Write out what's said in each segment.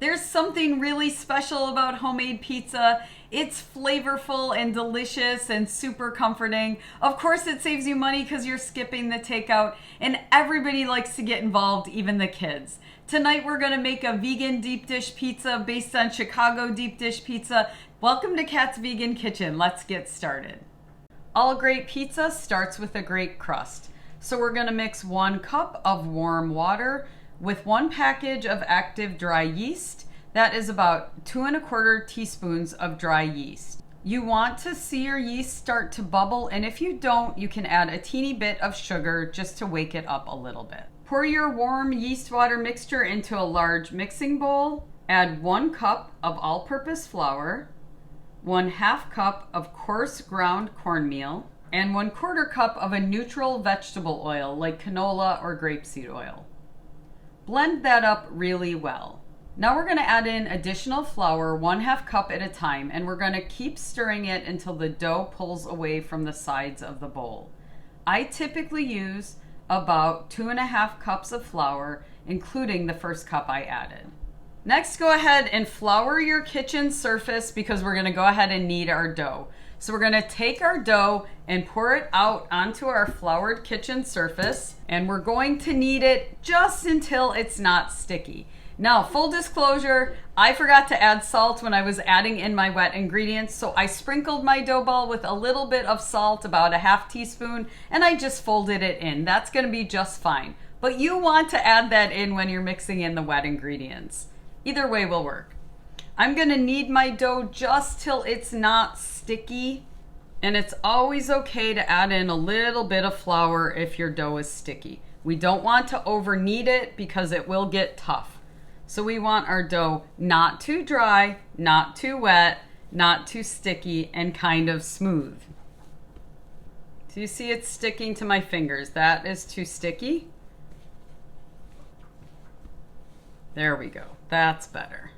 There's something really special about homemade pizza. It's flavorful and delicious and super comforting. Of course, it saves you money because you're skipping the takeout, and everybody likes to get involved, even the kids. Tonight, we're gonna make a vegan deep dish pizza based on Chicago deep dish pizza. Welcome to Kat's Vegan Kitchen. Let's get started. All great pizza starts with a great crust. So we're gonna mix 1 cup of warm water with 1 package of active dry yeast. That is about 2 1/4 teaspoons of dry yeast. You want to see your yeast start to bubble, and if you don't, you can add a teeny bit of sugar just to wake it up a little bit. Pour your warm yeast water mixture into a large mixing bowl. Add 1 cup of all-purpose flour, 1/2 cup of coarse ground cornmeal, and 1/4 cup of a neutral vegetable oil like canola or grapeseed oil. Blend that up really well. Now we're going to add in additional flour, 1/2 cup at a time, and we're going to keep stirring it until the dough pulls away from the sides of the bowl. I typically use about 2 1/2 cups of flour, including the first cup I added. Next, go ahead and flour your kitchen surface because we're going to go ahead and knead our dough. So we're going to take our dough and pour it out onto our floured kitchen surface, and we're going to knead it just until it's not sticky. Now, full disclosure, I forgot to add salt when I was adding in my wet ingredients, so I sprinkled my dough ball with a little bit of salt, about a 1/2 teaspoon, and I just folded it in. That's going to be just fine. But you want to add that in when you're mixing in the wet ingredients. Either way will work. I'm going to knead my dough just till it's not sticky, and it's always okay to add in a little bit of flour if your dough is sticky. We don't want to over knead it because it will get tough. So we want our dough not too dry, not too wet, not too sticky, and kind of smooth. Do you see it's sticking to my fingers? That is too sticky. There we go. That's better.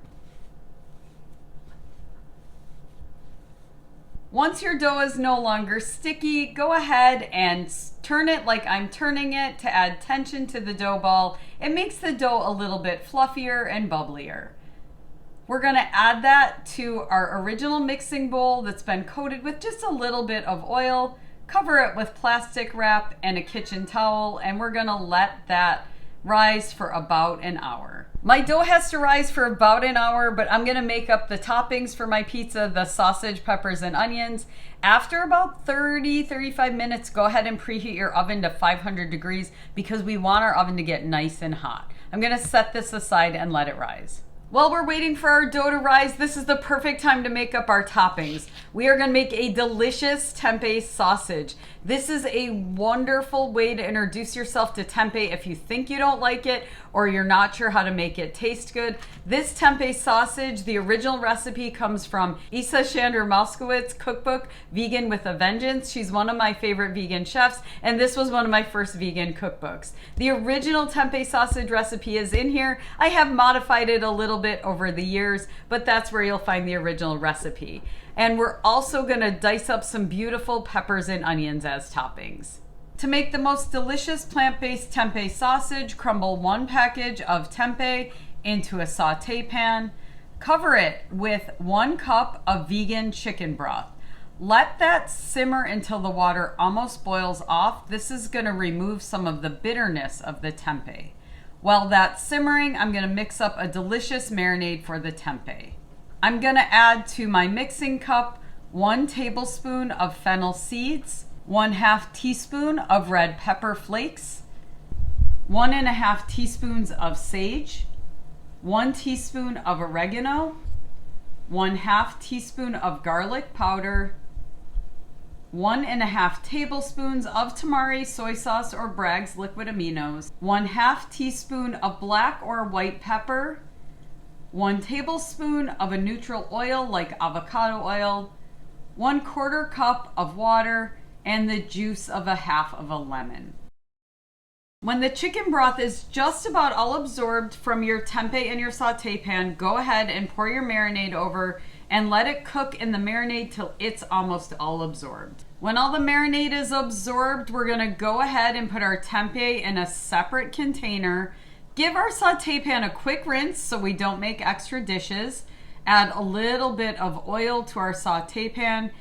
Once your dough is no longer sticky, go ahead and turn it like I'm turning it to add tension to the dough ball. It makes the dough a little bit fluffier and bubblier. We're going to add that to our original mixing bowl that's been coated with just a little bit of oil. Cover it with plastic wrap and a kitchen towel, and we're going to let that rise for about an hour. My dough has to rise for about an hour, but I'm going to make up the toppings for my pizza, the sausage, peppers, and onions. After about 30-35 minutes, go ahead and preheat your oven to 500 degrees because we want our oven to get nice and hot. I'm going to set this aside and let it rise. While we're waiting for our dough to rise, this is the perfect time to make up our toppings. We are going to make a delicious tempeh sausage. This is a wonderful way to introduce yourself to tempeh if you think you don't like it or you're not sure how to make it taste good. This tempeh sausage, the original recipe comes from Isa Shander Moskowitz cookbook, Vegan with a Vengeance. She's one of my favorite vegan chefs, and this was one of my first vegan cookbooks. The original tempeh sausage recipe is in here. I have modified it a little bit over the years, but that's where you'll find the original recipe. And we're also gonna dice up some beautiful peppers and onions as toppings. To make the most delicious plant-based tempeh sausage, crumble 1 package of tempeh into a saute pan. Cover it with 1 cup of vegan chicken broth. Let that simmer until the water almost boils off. This is gonna remove some of the bitterness of the tempeh. While that's simmering, I'm gonna mix up a delicious marinade for the tempeh. I'm gonna add to my mixing cup 1 tablespoon of fennel seeds, 1/2 teaspoon of red pepper flakes, 1 1/2 teaspoons of sage, 1 teaspoon of oregano, 1/2 teaspoon of garlic powder, 1 1/2 tablespoons of tamari soy sauce or Bragg's liquid aminos, 1/2 teaspoon of black or white pepper, 1 tablespoon of a neutral oil like avocado oil, 1/4 cup of water, and the juice of a half of a lemon. When the chicken broth is just about all absorbed from your tempeh in your saute pan, go ahead and pour your marinade over and let it cook in the marinade till it's almost all absorbed. When all the marinade is absorbed, we're gonna go ahead and put our tempeh in a separate container Give our saute pan a quick rinse so we don't make extra dishes. Add a little bit of oil to our saute pan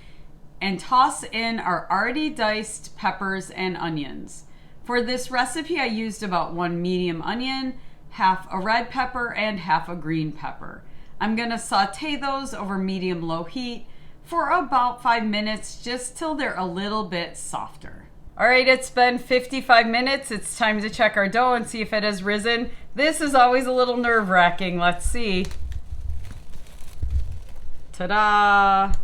and toss in our already diced peppers and onions. For this recipe, I used about 1 medium onion, half a red pepper, and half a green pepper. I'm gonna saute those over medium-low heat for about 5 minutes, just till they're a little bit softer. All right, it's been 55 minutes. It's time to check our dough and see if it has risen. This is always a little nerve-wracking. Let's see. Ta-da!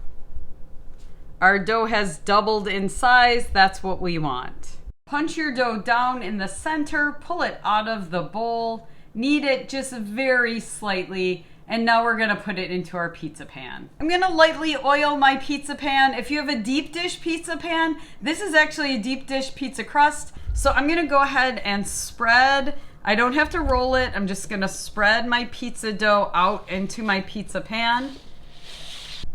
Our dough has doubled in size. That's what we want. Punch your dough down in the center, pull it out of the bowl, knead it just very slightly, and now we're gonna put it into our pizza pan. I'm gonna lightly oil my pizza pan. If you have a deep dish pizza pan, this is actually a deep dish pizza crust. So I'm gonna go ahead and spread. I don't have to roll it. I'm just gonna spread my pizza dough out into my pizza pan.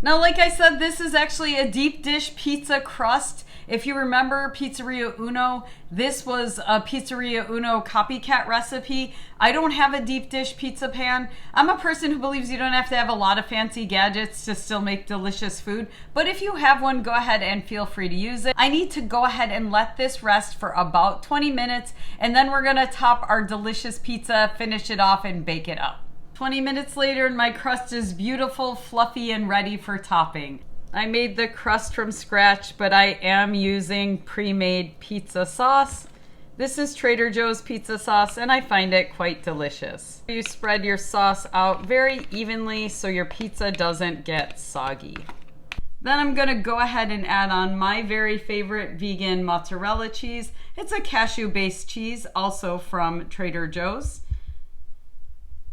Now, like I said, this is actually a deep dish pizza crust. If you remember Pizzeria Uno, this was a Pizzeria Uno copycat recipe. I don't have a deep dish pizza pan. I'm a person who believes you don't have to have a lot of fancy gadgets to still make delicious food. But if you have one, go ahead and feel free to use it. I need to go ahead and let this rest for about 20 minutes, and then we're gonna top our delicious pizza, finish it off, and bake it up. 20 minutes later, and my crust is beautiful, fluffy, and ready for topping. I made the crust from scratch, but I am using pre-made pizza sauce. This is Trader Joe's pizza sauce, and I find it quite delicious. You spread your sauce out very evenly so your pizza doesn't get soggy. Then I'm gonna go ahead and add on my very favorite vegan mozzarella cheese. It's a cashew-based cheese, also from Trader Joe's.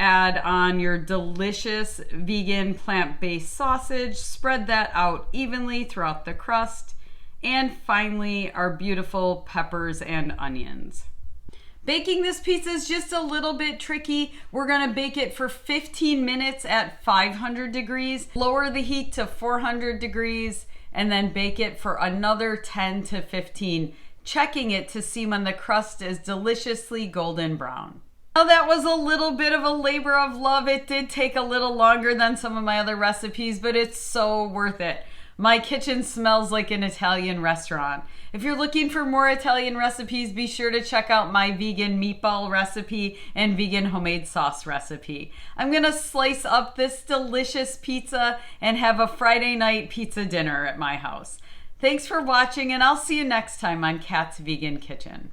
Add on your delicious vegan plant-based sausage, spread that out evenly throughout the crust, and finally our beautiful peppers and onions. Baking this pizza is just a little bit tricky. We're gonna bake it for 15 minutes at 500 degrees, lower the heat to 400 degrees, and then bake it for another 10 to 15, checking it to see when the crust is deliciously golden brown. Now that was a little bit of a labor of love. It did take a little longer than some of my other recipes, but it's so worth it. My kitchen smells like an Italian restaurant. If you're looking for more Italian recipes, be sure to check out my vegan meatball recipe and vegan homemade sauce recipe. I'm gonna slice up this delicious pizza and have a Friday night pizza dinner at my house. Thanks for watching, and I'll see you next time on Kat's Vegan Kitchen.